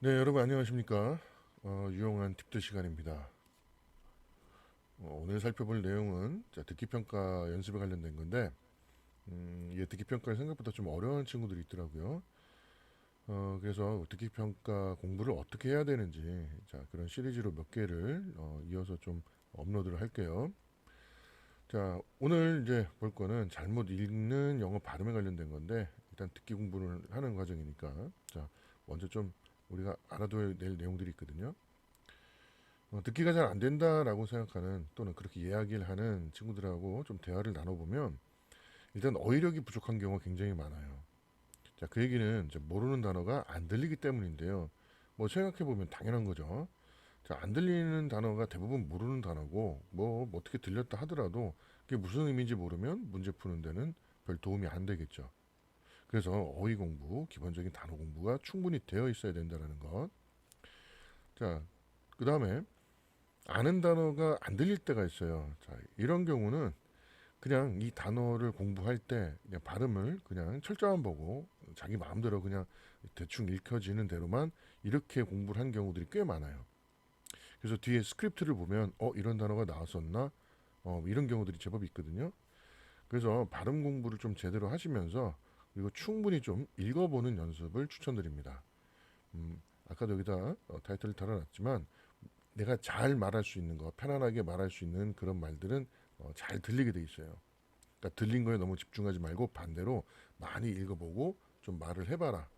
네, 여러분 안녕하십니까? 유용한 팁들 시간입니다. 오늘 살펴볼 내용은 듣기 평가 연습에 관련된 건데, 이게 듣기 평가를 생각보다 좀 어려운 친구들이 있더라고요. 그래서 듣기 평가 공부를 어떻게 해야 되는지, 그런 시리즈로 몇 개를 이어서 좀 업로드를 할게요. 자, 오늘 이제 볼 거는 잘못 읽는 영어 발음에 관련된 건데, 일단 듣기 공부를 하는 과정이니까, 먼저 좀 우리가 알아둬야 될 내용들이 있거든요. 듣기가 잘 안 된다라고 생각하는 또는 그렇게 이야기를 하는 친구들하고 좀 대화를 나눠보면 일단 어휘력이 부족한 경우가 굉장히 많아요. 자, 그 얘기는 이제 모르는 단어가 안 들리기 때문인데요. 뭐 생각해보면 당연한 거죠. 자, 안 들리는 단어가 대부분 모르는 단어고 뭐 어떻게 들렸다 하더라도 그게 무슨 의미인지 모르면 문제 푸는 데는 별 도움이 안 되겠죠. 그래서 어휘 공부, 기본적인 단어 공부가 충분히 되어 있어야 된다는 것. 자, 그 다음에 아는 단어가 안 들릴 때가 있어요. 자, 이런 경우는 그냥 이 단어를 공부할 때 그냥 발음을 그냥 철자만 보고 자기 마음대로 그냥 대충 읽혀지는 대로만 이렇게 공부를 한 경우들이 꽤 많아요. 그래서 뒤에 스크립트를 보면 이런 단어가 나왔었나? 이런 경우들이 제법 있거든요. 그래서 발음 공부를 좀 제대로 하시면서 그리고 충분히 좀 읽어보는 연습을 추천드립니다. 아까도 여기다 타이틀을 달아놨지만 내가 잘 말할 수 있는 거, 편안하게 말할 수 있는 그런 말들은 잘 들리게 돼 있어요. 그러니까 들린 거에 너무 집중하지 말고 반대로 많이 읽어보고 좀 말을 해봐라.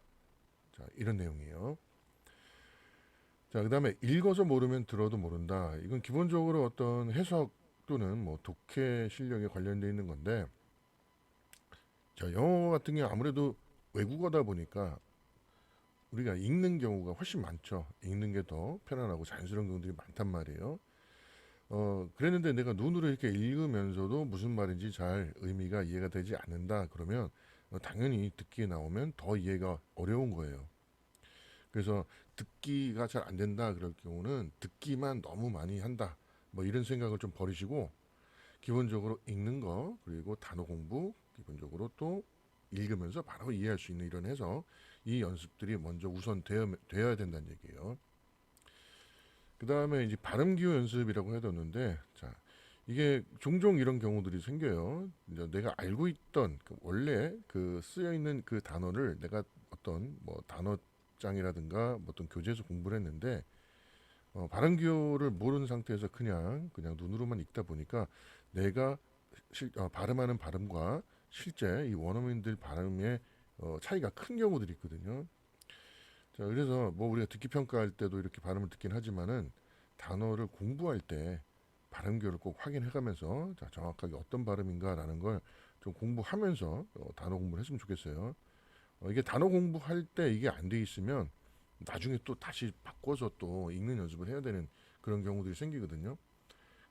자, 이런 내용이에요. 자, 그다음에 읽어서 모르면 들어도 모른다. 이건 기본적으로 어떤 해석 또는 뭐 독해 실력에 관련돼 있는 건데, 자, 영어 같은 경우 아무래도 외국어다 보니까 우리가 읽는 경우가 훨씬 많죠. 읽는 게 더 편안하고 자연스러운 경우들이 많단 말이에요. 그랬는데 내가 눈으로 이렇게 읽으면서도 무슨 말인지 잘 의미가 이해가 되지 않는다. 그러면 당연히 듣기에 나오면 더 이해가 어려운 거예요. 그래서 듣기가 잘 안 된다. 그럴 경우는 듣기만 너무 많이 한다. 뭐 이런 생각을 좀 버리시고 기본적으로 읽는 거 그리고 단어 공부 기본적으로 또 읽으면서 바로 이해할 수 있는 이런 해서 이 연습들이 먼저 우선 되어야 된다는 얘기예요. 그 다음에 이제 발음 기호 연습이라고 해뒀는데, 자, 이게 종종 이런 경우들이 생겨요. 이제 내가 알고 있던 원래 그 쓰여 있는 그 단어를 내가 어떤 뭐 단어장이라든가 뭐 어떤 교재에서 공부를 했는데 발음 기호를 모르는 상태에서 그냥 눈으로만 읽다 보니까 내가 발음하는 발음과 실제 이 원어민들 발음의 차이가 큰 경우들이 있거든요. 자, 그래서 뭐 우리가 듣기 평가할 때도 이렇게 발음을 듣긴 하지만은 단어를 공부할 때 발음교를 꼭 확인해가면서 자, 정확하게 어떤 발음인가라는 걸 좀 공부하면서 단어 공부를 했으면 좋겠어요. 이게 단어 공부할 때 이게 안 돼 있으면 나중에 또 다시 바꿔서 또 읽는 연습을 해야 되는 그런 경우들이 생기거든요.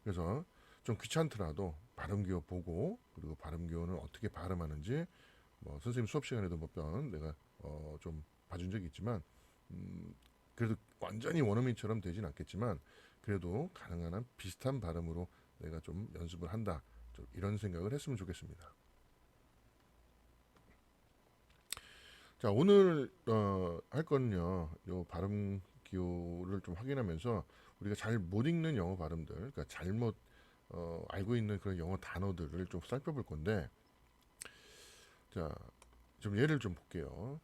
그래서 좀 귀찮더라도 발음기호 보고 그리고 발음기호는 어떻게 발음하는지 뭐 선생님 수업 시간에도 몇 번 내가 좀 봐준 적이 있지만 그래도 완전히 원어민처럼 되진 않겠지만 그래도 가능한 한 비슷한 발음으로 내가 좀 연습을 한다. 좀 이런 생각을 했으면 좋겠습니다. 자, 오늘 할 거는요. 요 발음 기호를 좀 확인하면서 우리가 잘 못 읽는 영어 발음들, 그러니까 잘못 알고 있는 그런 영어 단어들을 좀 살펴볼 건데, 자, 좀 예를 좀 볼게요.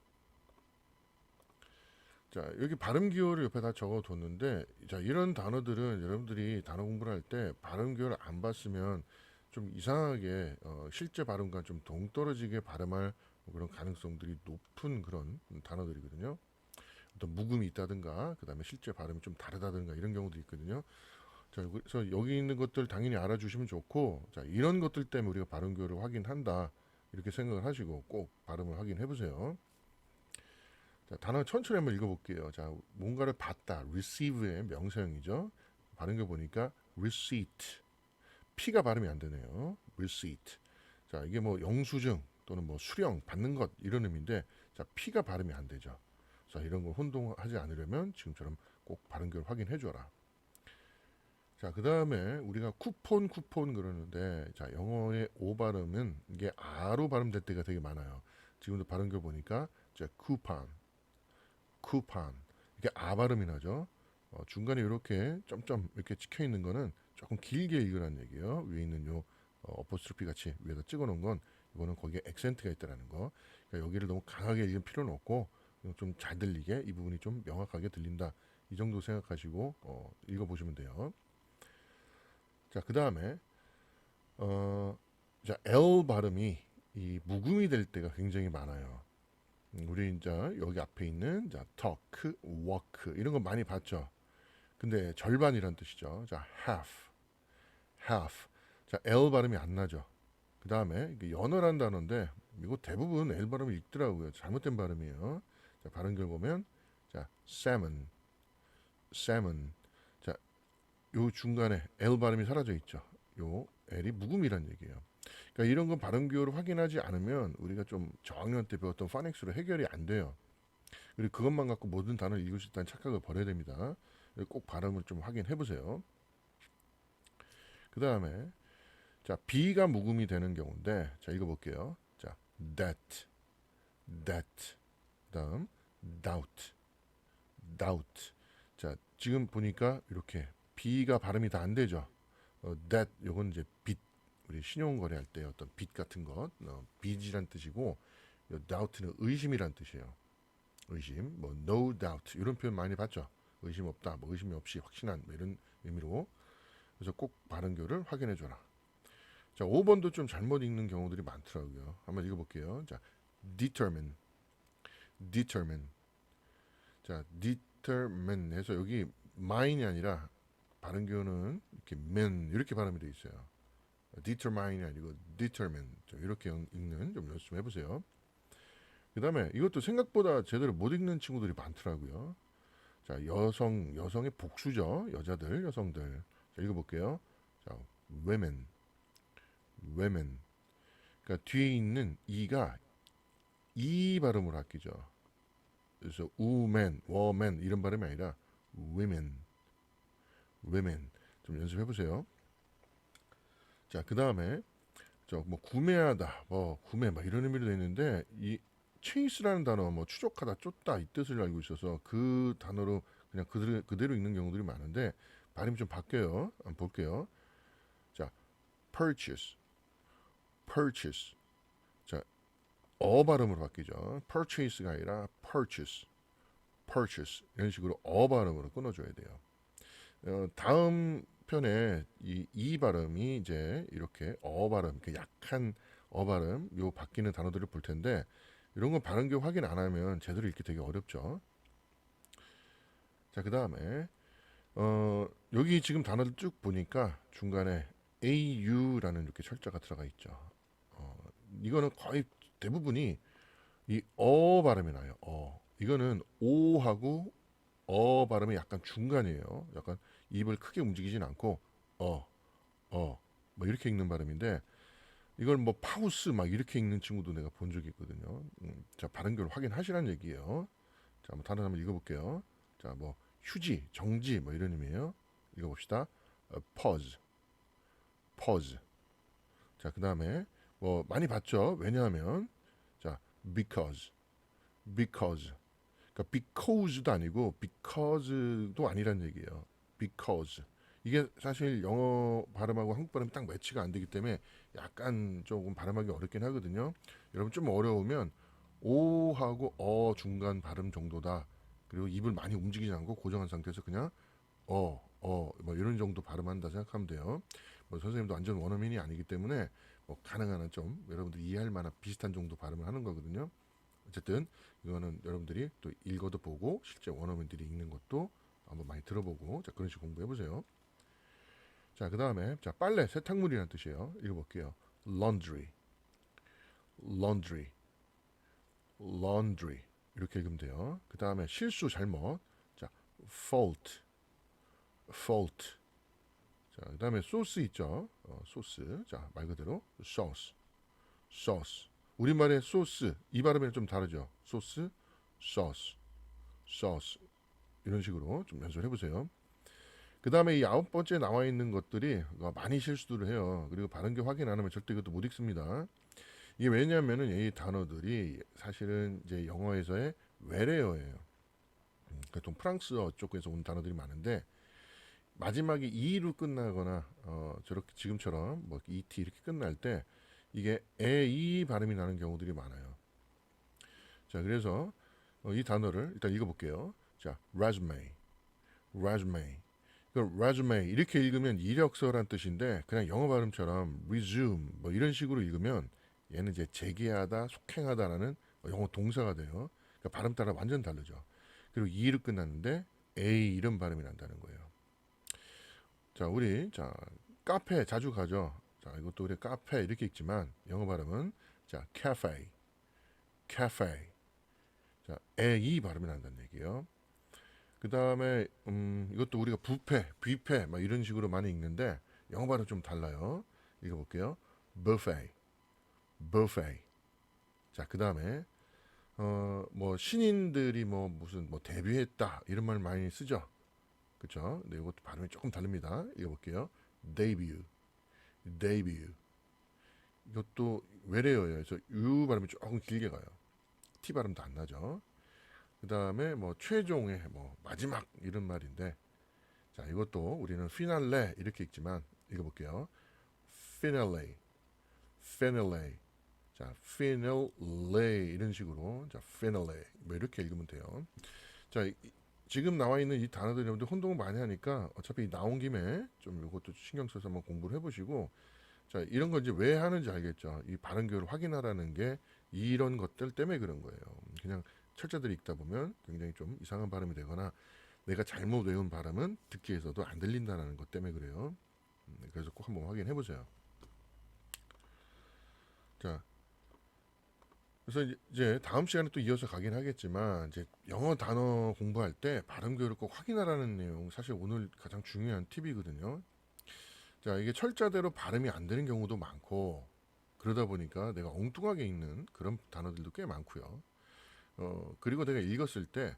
자, 여기 발음 기호를 옆에 다 적어 뒀는데, 자, 이런 단어들은 여러분들이 단어 공부를 할 때 발음 기호를 안 봤으면 좀 이상하게 실제 발음과 좀 동떨어지게 발음할 그런 가능성들이 높은 그런 단어들이거든요. 어떤 묵음이 있다든가, 그 다음에 실제 발음이 좀 다르다든가 이런 경우도 있거든요. 자, 그래서 여기 있는 것들 당연히 알아주시면 좋고, 자, 이런 것들 때문에 우리가 발음 기호를 확인한다. 이렇게 생각을 하시고 꼭 발음을 확인해 보세요. 자, 단어 천천히 한번 읽어볼게요. 자, 뭔가를 받다, receive의 명사형이죠. 발음겨 보니까 receipt, p가 발음이 안 되네요. receipt. 자, 이게 뭐 영수증 또는 뭐 수령 받는 것 이런 의미인데, 자, p가 발음이 안 되죠. 자, 이런 걸 혼동하지 않으려면 지금처럼 꼭 발음교를 확인해 줘라. 자, 그 다음에 우리가 쿠폰 그러는데, 자, 영어의 오 발음은 이게 아로 발음될 때가 되게 많아요. 지금도 발음교 보니까, 자, 쿠판, 쿠판. 이게 아 발음이 나죠. 중간에 이렇게 점점 이렇게 찍혀 있는 거는 조금 길게 읽으라는 얘기예요. 위에 있는 요 어포스트로피 같이 위에다 찍어 놓은 건 이거는 거기에 액센트가 있다라는 거. 그러니까 여기를 너무 강하게 읽을 필요는 없고 좀 잘 들리게 이 부분이 좀 명확하게 들린다. 이 정도 생각하시고 읽어 보시면 돼요. 자, 그다음에 자, L 발음이 이 묵음이 될 때가 굉장히 많아요. 우리 이제 여기 앞에 있는 자, talk, walk 이런 거 많이 봤죠. 근데 절반이란 뜻이죠. 자, half. 자, L 발음이 안 나죠. 그 다음에 연어란 단어인데 이거 대부분 L 발음이 있더라고요. 잘못된 발음이에요. 자, 발음 결 보면 자, salmon. 자, 요 중간에 L 발음이 사라져 있죠. 요 L이 묵음이란 얘기예요. 그러니까 이런 건 발음 기호를 확인하지 않으면 우리가 좀 저학년 때 배웠던 파닉스로 해결이 안 돼요. 그리고 그것만 갖고 모든 단어를 읽을 수 있다는 착각을 버려야 됩니다. 꼭 발음을 좀 확인해 보세요. 그 다음에 자, B가 묵음이 되는 경우인데 자, 읽어볼게요. 자, that. 그다음 doubt. 자, 지금 보니까 이렇게 B가 발음이 다 안 되죠. that 요건 이제 빚, 우리 신용 거래할 때 어떤 빚 같은 것, 빚이란 뜻이고, doubt는 의심이란 뜻이에요. 의심, 뭐 no doubt 이런 표현 많이 봤죠. 의심 없다, 뭐 의심이 없이 확신한 뭐 이런 의미로. 그래서 꼭 발음교를 확인해 줘라. 자, 5번도 좀 잘못 읽는 경우들이 많더라고요. 한번 읽어볼게요. 자, determine. 자, determine 해서 여기 mine이 아니라 발음교는 이렇게 man 이렇게 발음이 되어 있어요. determine이 아니고 determine 이렇게 읽는 좀 연습 좀 해보세요. 그 다음에 이것도 생각보다 제대로 못 읽는 친구들이 많더라고요. 자, 여성의 복수죠. 여성들. 자, 읽어볼게요. 자, women. 그러니까 뒤에 있는 이가 이 발음으로 바뀌죠. 그래서 woman 이런 발음이 아니라 women. 좀 연습해 보세요. 자, 그 다음에 저 뭐 구매하다, 뭐 구매 막 이런 의미로 되어 있는데 이 chase라는 단어 뭐 추적하다, 쫓다 이 뜻을 알고 있어서 그 단어로 그냥 그대로 읽는 경우들이 많은데 발음이 좀 바뀌어요. 한번 볼게요. 자, purchase. 자, 발음으로 바뀌죠. purchase가 아니라 purchase 이런 식으로 발음으로 끊어줘야 돼요. 다음 편에 이 발음이 이제 이렇게 발음, 그 약한 발음, 요 바뀌는 단어들을 볼 텐데 이런 건 발음교 확인 안 하면 제대로 읽기 되게 어렵죠. 자, 그 다음에 여기 지금 단어를 쭉 보니까 중간에 AU라는 이렇게 철자가 들어가 있죠. 이거는 거의 대부분이 이 발음이 나요. 이거는 오하고 발음이 약간 중간이에요. 약간 입을 크게 움직이진 않고 뭐 이렇게 읽는 발음인데 이걸 뭐 파우스 막 이렇게 읽는 친구도 내가 본 적이 있거든요. 자, 발음교를 확인하시라는 얘기예요. 자, 한번 단어 한번 읽어볼게요. 자, 뭐 휴지, 정지 뭐 이런 의미예요. 읽어봅시다. pause. 자, 그 다음에 뭐 많이 봤죠. 왜냐하면 자, because. 그러니까 because도 아니고 because도 아니란 얘기예요. because. 이게 사실 영어 발음하고 한국 발음이 딱 매치가 안 되기 때문에 약간 조금 발음하기 어렵긴 하거든요. 여러분 좀 어려우면 오하고 중간 발음 정도다. 그리고 입을 많이 움직이지 않고 고정한 상태에서 그냥 뭐 이런 정도 발음한다 생각하면 돼요. 뭐 선생님도 완전 원어민이 아니기 때문에 뭐 가능한 한 좀 여러분들 이해할 만한 비슷한 정도 발음을 하는 거거든요. 어쨌든 이거는 여러분들이 또 읽어도 보고 실제 원어민들이 읽는 것도 한번 많이 들어보고 자, 그런 식으로 공부해 보세요. 자, 그 다음에 자, 빨래, 세탁물이라는 뜻이에요. 읽어볼게요. laundry 이렇게 읽으면 돼요. 그 다음에 실수, 잘못. 자, fault. 자, 그 다음에 소스 있죠. 소스. 자, 말 그대로 sauce. 우리말의 소스 이 발음이 좀 다르죠. 소스, sauce 이런 식으로 좀 연습을 해보세요. 그 다음에 이 9번째 나와 있는 것들이 많이 실수를 해요. 그리고 발음기 확인 안 하면 절대 이것도 못 읽습니다. 이게 왜냐하면은 이 단어들이 사실은 이제 영어에서의 외래어예요. 보통 프랑스어 쪽에서 온 단어들이 많은데 마지막에 e로 끝나거나 저렇게 지금처럼 뭐 et 이렇게 끝날 때 이게 에이 발음이 나는 경우들이 많아요. 자, 그래서 이 단어를 일단 읽어볼게요. 자, resume, resume. 그 resume 이렇게 읽으면 이력서란 뜻인데 그냥 영어 발음처럼 resume 뭐 이런 식으로 읽으면 얘는 이제 재개하다, 속행하다라는 영어 동사가 돼요. 그러니까 발음 따라 완전 다르죠. 그리고 e로 끝났는데 a 이런 발음이 난다는 거예요. 자, 우리 자 카페 자주 가죠. 자, 이것도 우리 카페 이렇게 읽지만 영어 발음은 자 cafe, cafe. 자, 에 발음이 난다는 얘기예요. 그 다음에 이것도 우리가 뷔페, 뷔페 막 이런 식으로 많이 읽는데 영어 발음 좀 달라요. 읽어볼게요. buffet, buffet. 자, 그 다음에 뭐 신인들이 뭐 무슨 뭐 데뷔했다 이런 말 많이 쓰죠. 그렇죠? 근데 이것도 발음이 조금 다릅니다. 읽어볼게요. debut, debut. 이것도 외래어예요. 그래서 U 발음이 조금 길게 가요. T 발음도 안 나죠. 그 다음에 뭐 최종의 뭐 마지막 이런 말인데 자 이것도 우리는 피날레 이렇게 읽지만 읽어볼게요. finale, finale. 자 finale 이런 식으로 자 finale 뭐 이렇게 읽으면 돼요. 자 지금 나와 있는 이 단어들 여러분들 혼동을 많이 하니까 어차피 나온 김에 좀 이것도 신경 써서 한번 공부를 해보시고 자 이런 거 이제 왜 하는지 알겠죠. 이 발음 교를 확인하라는 게 이런 것들 때문에 그런 거예요. 그냥 철자들이 읽다 보면 굉장히 좀 이상한 발음이 되거나 내가 잘못 외운 발음은 듣기에서도 안 들린다는 것 때문에 그래요. 그래서 꼭 한번 확인해 보세요. 자, 그래서 이제 다음 시간에 또 이어서 가긴 하겠지만 이제 영어 단어 공부할 때 발음 교를 꼭 확인하라는 내용 사실 오늘 가장 중요한 팁이거든요. 자, 이게 철자대로 발음이 안 되는 경우도 많고 그러다 보니까 내가 엉뚱하게 읽는 그런 단어들도 꽤 많고요. 그리고 내가 읽었을 때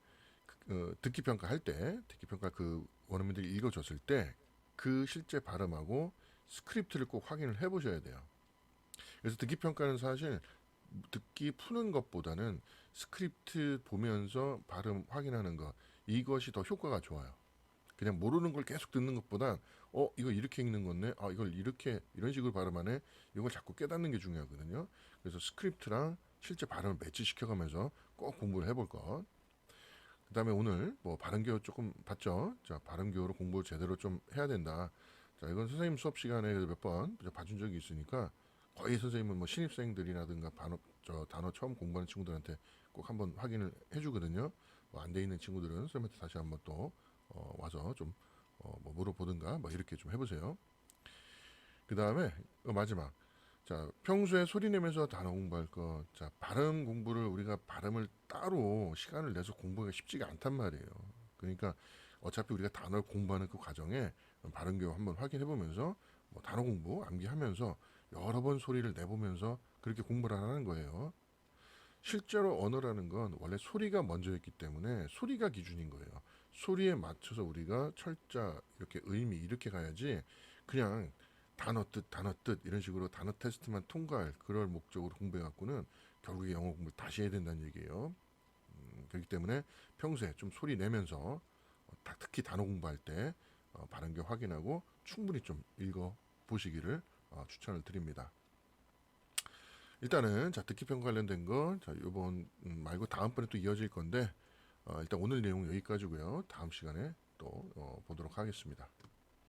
듣기 평가할 때 듣기 평가 그 원어민들이 읽어줬을 때 그 실제 발음하고 스크립트를 꼭 확인을 해보셔야 돼요. 그래서 듣기 평가는 사실 듣기 푸는 것보다는 스크립트 보면서 발음 확인하는 것 이것이 더 효과가 좋아요. 그냥 모르는 걸 계속 듣는 것보다 이거 이렇게 읽는 건데 이걸 이렇게 이런 식으로 발음하네 이걸 자꾸 깨닫는 게 중요하거든요. 그래서 스크립트랑 실제 발음을 매치시켜가면서 꼭 공부를 해볼 것. 그 다음에 오늘 뭐 발음교육 조금 봤죠. 자, 발음교육으로 공부를 제대로 좀 해야 된다. 자, 이건 선생님 수업 시간에 몇 번 봐준 적이 있으니까 거의 선생님은 뭐 신입생들이라든가 단어 처음 공부하는 친구들한테 꼭 한번 확인을 해주거든요. 뭐안 돼 있는 친구들은 선생님한테 다시 한번 또 와서 좀 뭐 물어보든가 뭐 이렇게 좀 해보세요. 그 다음에 마지막 자 평소에 소리 내면서 단어 공부할 거 자 발음 공부를 우리가 발음을 따로 시간을 내서 공부하기가 쉽지가 않단 말이에요. 그러니까 어차피 우리가 단어를 공부하는 그 과정에 발음 교육 한번 확인해 보면서 뭐 단어 공부 암기하면서 여러 번 소리를 내보면서 그렇게 공부를 하는 거예요. 실제로 언어라는 건 원래 소리가 먼저였기 때문에 소리가 기준인 거예요. 소리에 맞춰서 우리가 철자 이렇게 의미 이렇게 가야지 그냥 단어 뜻 이런 식으로 단어 테스트만 통과할 그럴 목적으로 공부해 갖고는 결국에 영어 공부를 다시 해야 된다는 얘기예요. 그렇기 때문에 평소에 좀 소리 내면서 특히 단어 공부할 때 발음교 확인하고 충분히 좀 읽어 보시기를 추천을 드립니다. 일단은 자 듣기 평가 관련된 거 자 이번 말고 다음번에 또 이어질 건데 일단 오늘 내용 여기까지고요. 다음 시간에 또 보도록 하겠습니다.